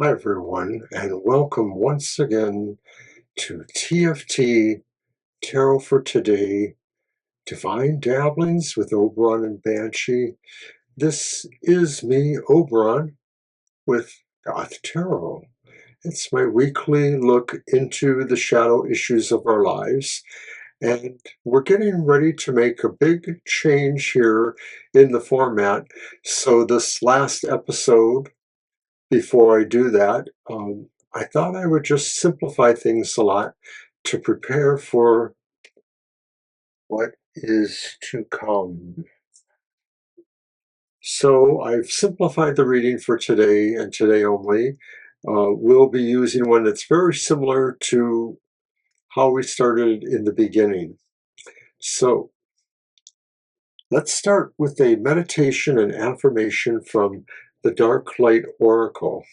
Hi, everyone, and welcome once again to TFT Tarot for Today, Divine Dabblings with Oberon and Banshee. This is me, Oberon, with Goth Tarot. It's my weekly look into the shadow issues of our lives, and we're getting ready to make a big change here in the format. So, this last episode, before I do that, I thought I would just simplify things a lot to prepare for what is to come. So I've simplified the reading for today and today only. We'll be using one that's very similar to how we started in the beginning. So let's start with a meditation and affirmation from the Dark Light Oracle.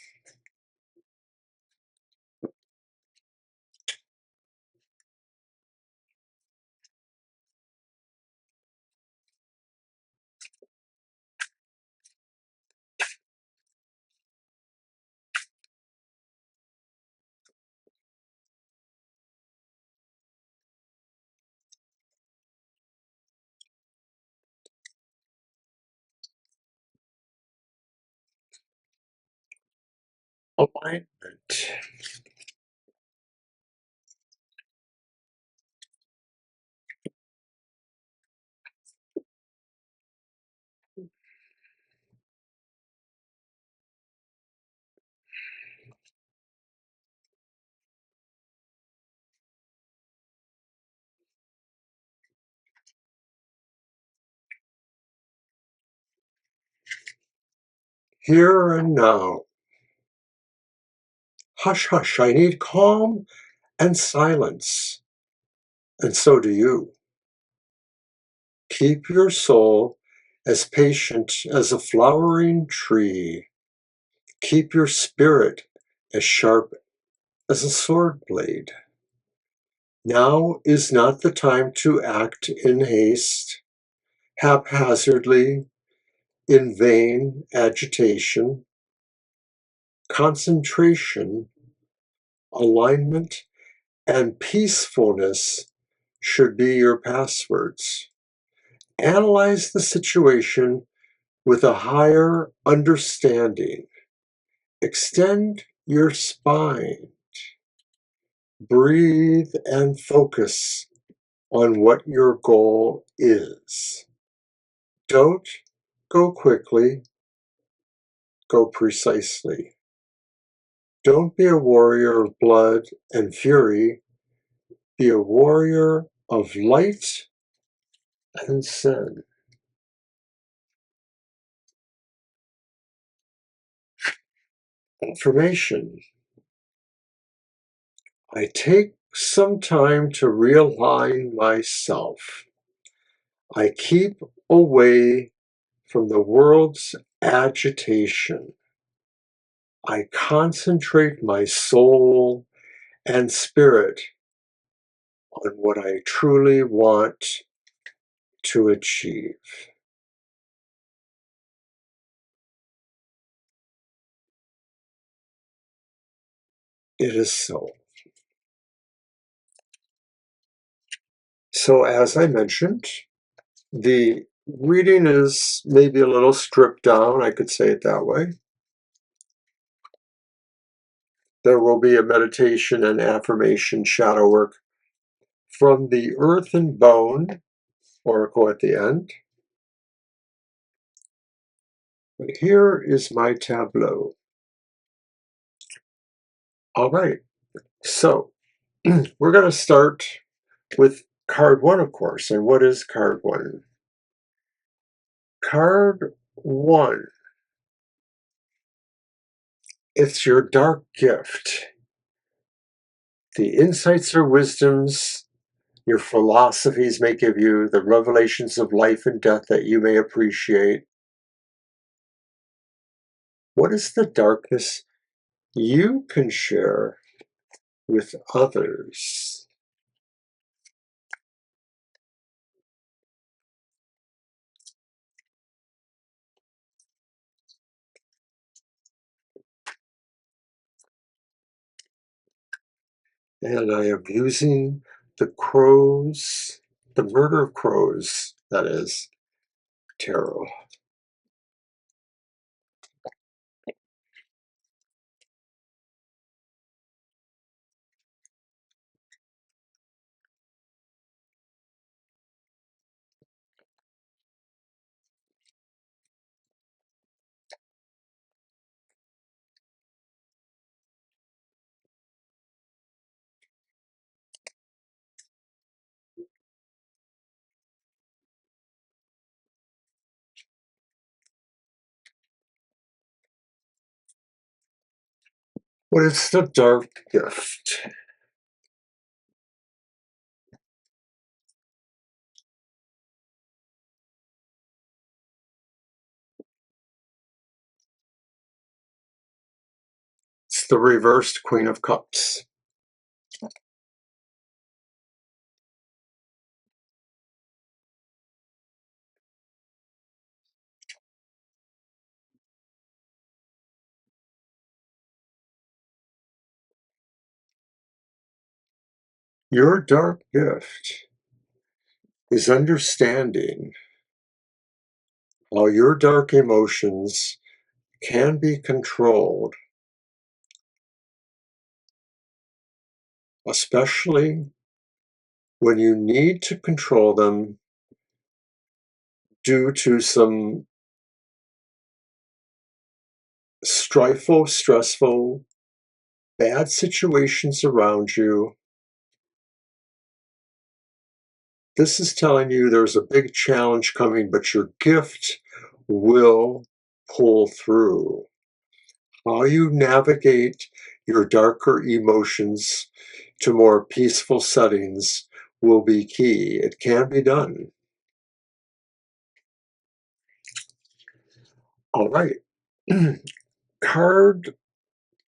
Alignment. Here and now. Hush, hush, I need calm and silence, and so do you. Keep your soul as patient as a flowering tree. Keep your spirit as sharp as a sword blade. Now is not the time to act in haste, haphazardly, in vain agitation. Concentration, alignment, and peacefulness should be your passwords. Analyze the situation with a higher understanding. Extend your spine. Breathe and focus on what your goal is. Don't go quickly, go precisely. Don't be a warrior of blood and fury. Be a warrior of light and sin. Information. I take some time to realign myself. I keep away from the world's agitation. I concentrate my soul and spirit on what I truly want to achieve. It is so. So, as I mentioned, the reading is maybe a little stripped down, I could say it that way. There will be a meditation and affirmation shadow work from the Earth and Bone Oracle at the end. But here is my tableau. All right, so we're going to start with card one, of course. And what is card one? Card one, it's your dark gift. The insights or wisdoms your philosophies may give you, the revelations of life and death that you may appreciate. What is the darkness you can share with others? And I am using the crows, the murder of crows, that is, tarot. What is the dark gift? It's the reversed Queen of Cups. Your dark gift is understanding how your dark emotions can be controlled, especially when you need to control them due to some stressful, bad situations around you. This is telling you there's a big challenge coming, but your gift will pull through. How you navigate your darker emotions to more peaceful settings will be key. It can be done. All right. Card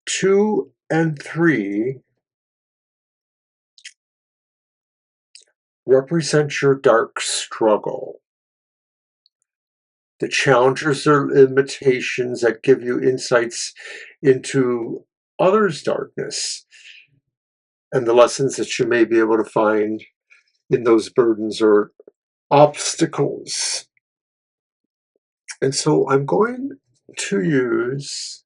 2 and 3 represent your dark struggle. The challenges or limitations that give you insights into others' darkness and the lessons that you may be able to find in those burdens or obstacles. And so I'm going to use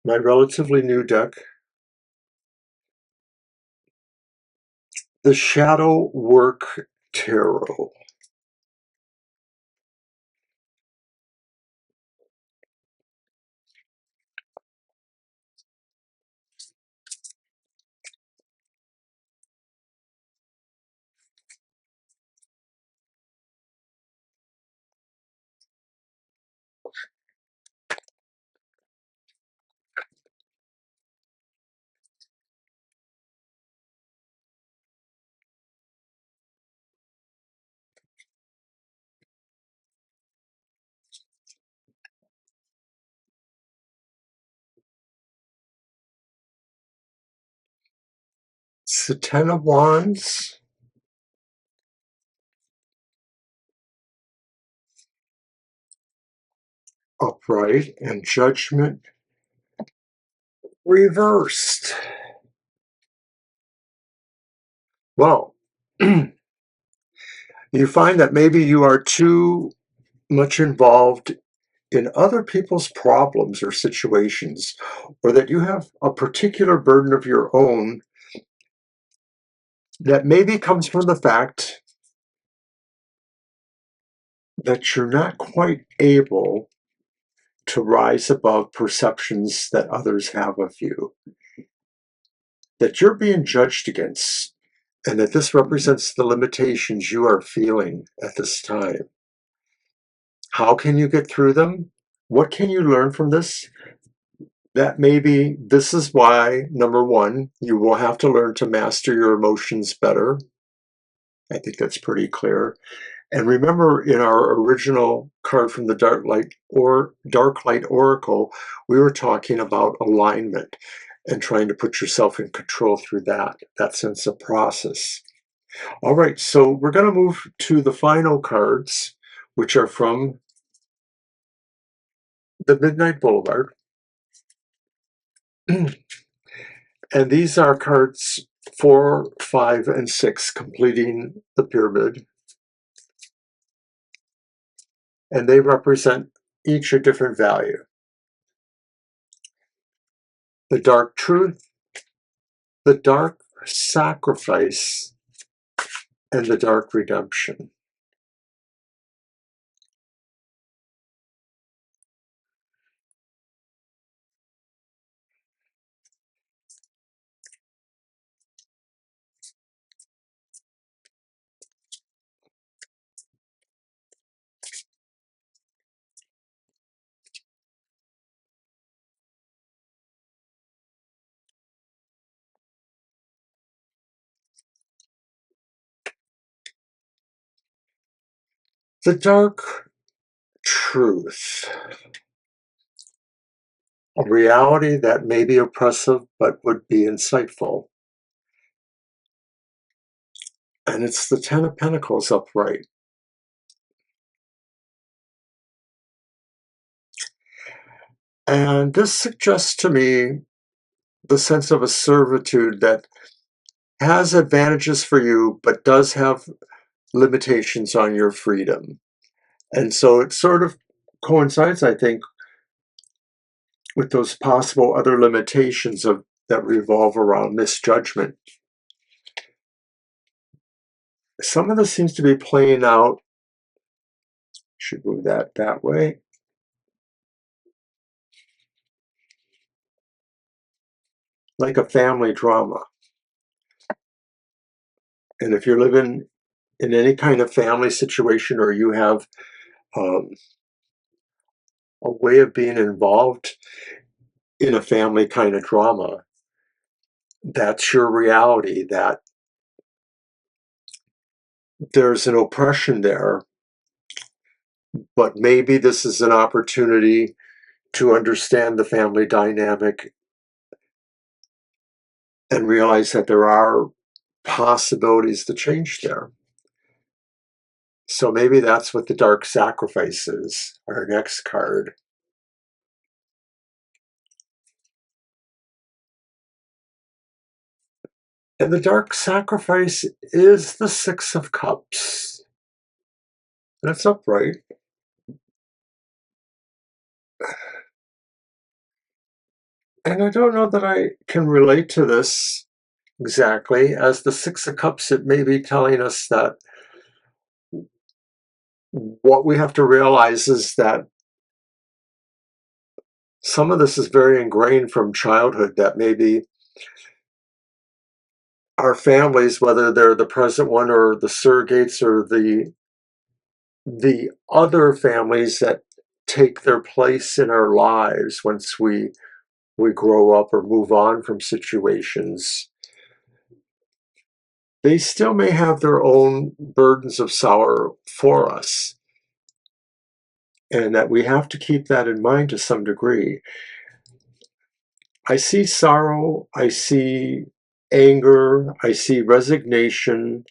my relatively new deck, the Shadow Work Tarot. It's the Ten of Wands, upright, and Judgment reversed. Well, you find that maybe you are too much involved in other people's problems or situations, or that you have a particular burden of your own that maybe comes from the fact that you're not quite able to rise above perceptions that others have of you, that you're being judged against, and that this represents the limitations you are feeling at this time. How can you get through them? What can you learn from this? That maybe this is why, number one, you will have to learn to master your emotions better. I think that's pretty clear. And remember, in our original card from the Dark Light Oracle, we were talking about alignment and trying to put yourself in control through that sense of process. All right, so we're going to move to the final cards, which are from the Midnight Boulevard. And these are cards 4, 5, and 6 completing the pyramid. And they represent each a different value. The dark truth, the dark sacrifice, and the dark redemption. The dark truth, a reality that may be oppressive but would be insightful. And it's the Ten of Pentacles upright. And this suggests to me the sense of a servitude that has advantages for you, but does have limitations on your freedom. And so it sort of coincides, I think, with those possible other limitations that revolve around misjudgment. Some of this seems to be playing out. Should move that way. Like a family drama. And if you're living in any kind of family situation, or you have a way of being involved in a family kind of drama, that's your reality, that there's an oppression there, but maybe this is an opportunity to understand the family dynamic and realize that there are possibilities to change there. So maybe that's what the dark sacrifice is, our next card. And the dark sacrifice is the Six of Cups. That's upright. And I don't know that I can relate to this exactly. As the Six of Cups, it may be telling us that what we have to realize is that some of this is very ingrained from childhood, that maybe our families, whether they're the present one or the surrogates or the other families that take their place in our lives once we grow up or move on from situations, they still may have their own burdens of sorrow for us. And that we have to keep that in mind to some degree. I see sorrow, I see anger, I see resignation.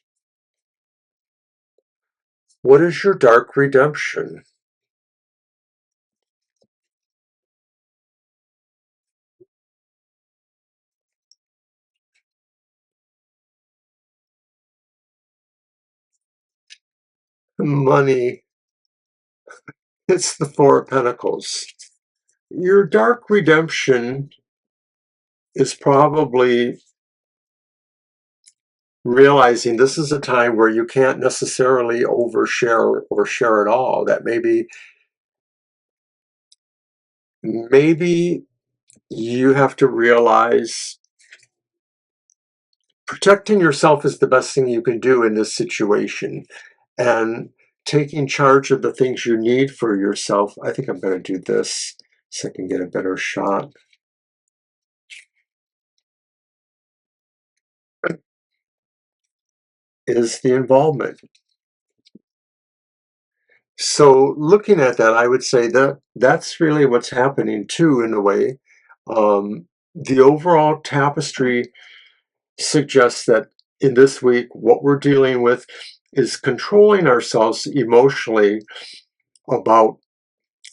What is your dark redemption? Money. It's the Four of Pentacles. Your dark redemption is probably realizing this is a time where you can't necessarily overshare or share at all. That maybe you have to realize protecting yourself is the best thing you can do in this situation, and taking charge of the things you need for yourself. I think I'm going to do this so I can get a better shot. Is the involvement. So looking at that, I would say that that's really what's happening too, in a way. The overall tapestry suggests that in this week, what we're dealing with is controlling ourselves emotionally about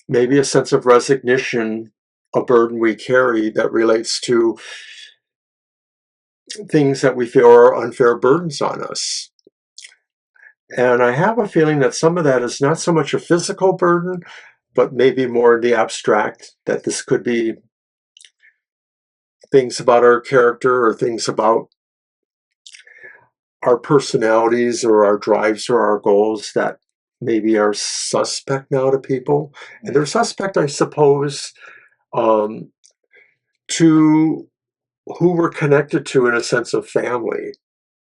maybe a sense of resignation a burden we carry that relates to things that we feel are unfair burdens on us. And I have a feeling that some of that is not so much a physical burden, but maybe more in the abstract, that this could be things about our character or things about our personalities or our drives or our goals that maybe are suspect now to people. And they're suspect, I suppose, um, to who we're connected to in a sense of family.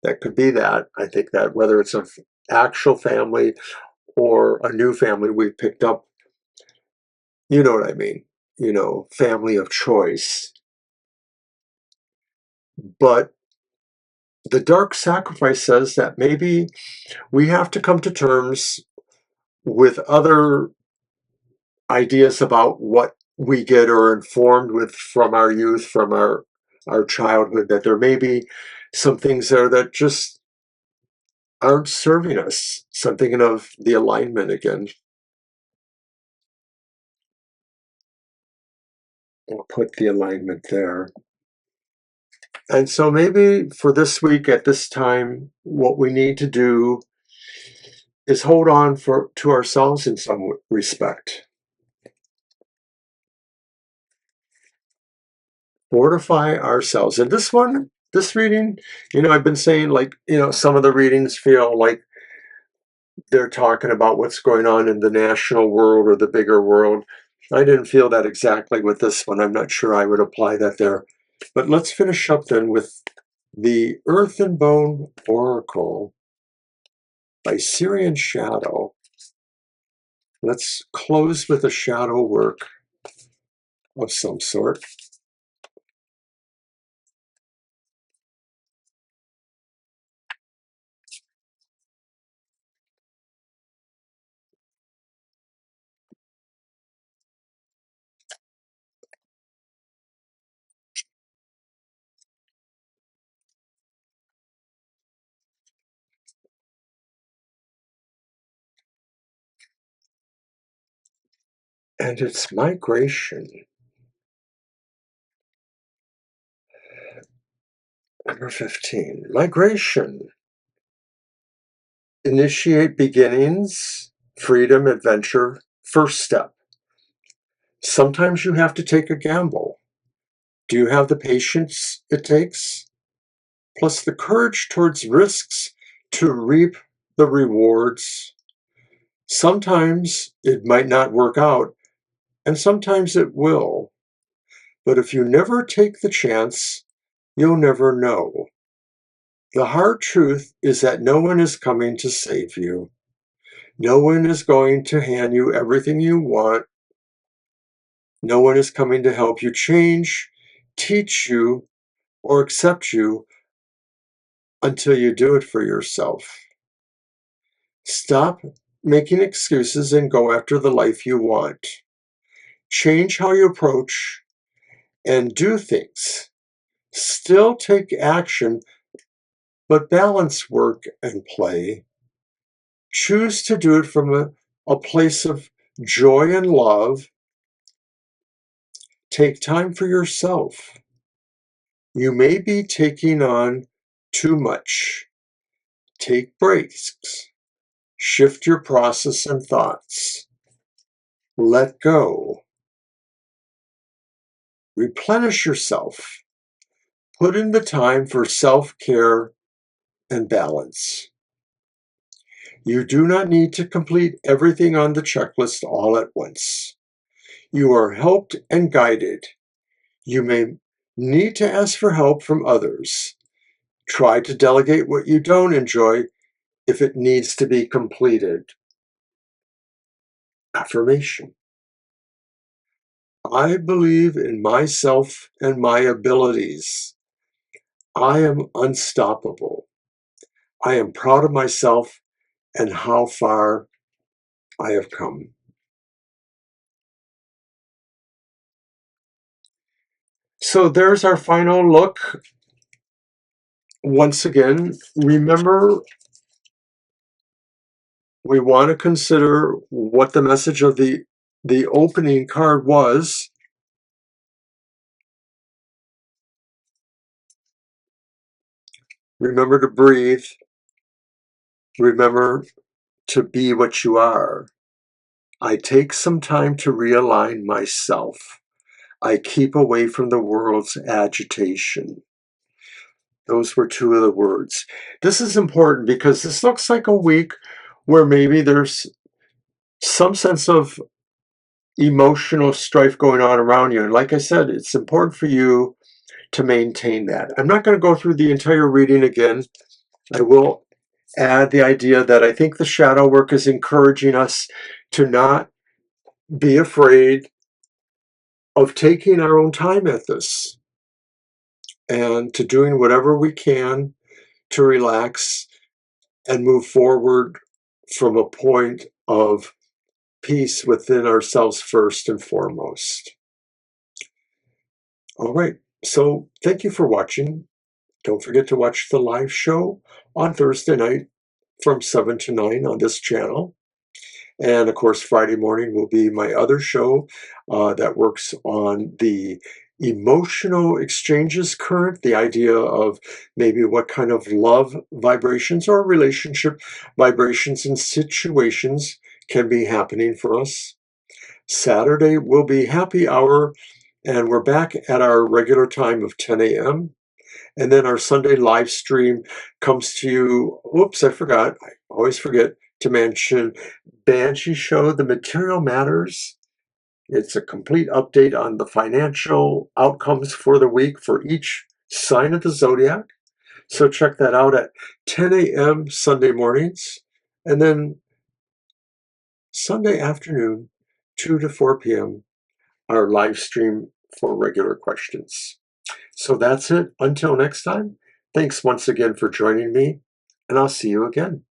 That could be that. I think that whether it's an actual family or a new family we've picked up, you know what I mean, family of choice. But the dark sacrifice says that maybe we have to come to terms with other ideas about what we get or informed with from our youth, from our childhood, that there may be some things there that just aren't serving us. So I'm thinking of the alignment again. I'll put the alignment there. And so maybe for this week at this time, what we need to do is hold on to ourselves in some respect. Fortify ourselves. And this reading, I've been saying, like, some of the readings feel like they're talking about what's going on in the national world or the bigger world. I didn't feel that exactly with this one. I'm not sure I would apply that there. But let's finish up then with the Earth and Bone Oracle by Syrian Shadow. Let's close with a shadow work of some sort. And it's migration. Number 15, migration. Initiate beginnings, freedom, adventure, first step. Sometimes you have to take a gamble. Do you have the patience it takes? Plus the courage towards risks to reap the rewards. Sometimes it might not work out, and sometimes it will. But if you never take the chance, you'll never know. The hard truth is that no one is coming to save you. No one is going to hand you everything you want. No one is coming to help you change, teach you, or accept you until you do it for yourself. Stop making excuses and go after the life you want. Change how you approach and do things. Still take action, but balance work and play. Choose to do it from a place of joy and love. Take time for yourself. You may be taking on too much. Take breaks. Shift your process and thoughts. Let go. Replenish yourself. Put in the time for self-care and balance. You do not need to complete everything on the checklist all at once. You are helped and guided. You may need to ask for help from others. Try to delegate what you don't enjoy if it needs to be completed. Affirmation. I believe in myself and my abilities. I am unstoppable. I am proud of myself and how far I have come. So there's our final look. Once again, remember, we want to consider what the message of the opening card was. Remember to breathe. Remember to be what you are. I take some time to realign myself. I keep away from the world's agitation. Those were two of the words. This is important because this looks like a week where maybe there's some sense of emotional strife going on around you. And like I said, it's important for you to maintain that. I'm not going to go through the entire reading again. I will add the idea that I think the shadow work is encouraging us to not be afraid of taking our own time at this and to doing whatever we can to relax and move forward from a point of peace within ourselves first and foremost. All right, so thank you for watching. Don't forget to watch the live show on Thursday night from 7 to 9 on this channel. And of course, Friday morning will be my other show that works on the emotional exchanges current, the idea of maybe what kind of love vibrations or relationship vibrations and situations can be happening for us. Saturday will be happy hour, and we're back at our regular time of 10 a.m. And then our Sunday live stream comes to you. Whoops, I forgot. I always forget to mention Banshee Show, The Material Matters. It's a complete update on the financial outcomes for the week for each sign of the zodiac. So check that out at 10 a.m. Sunday mornings. And then Sunday afternoon, 2 to 4 p.m., our live stream for regular questions. So that's it. Until next time, thanks once again for joining me, and I'll see you again.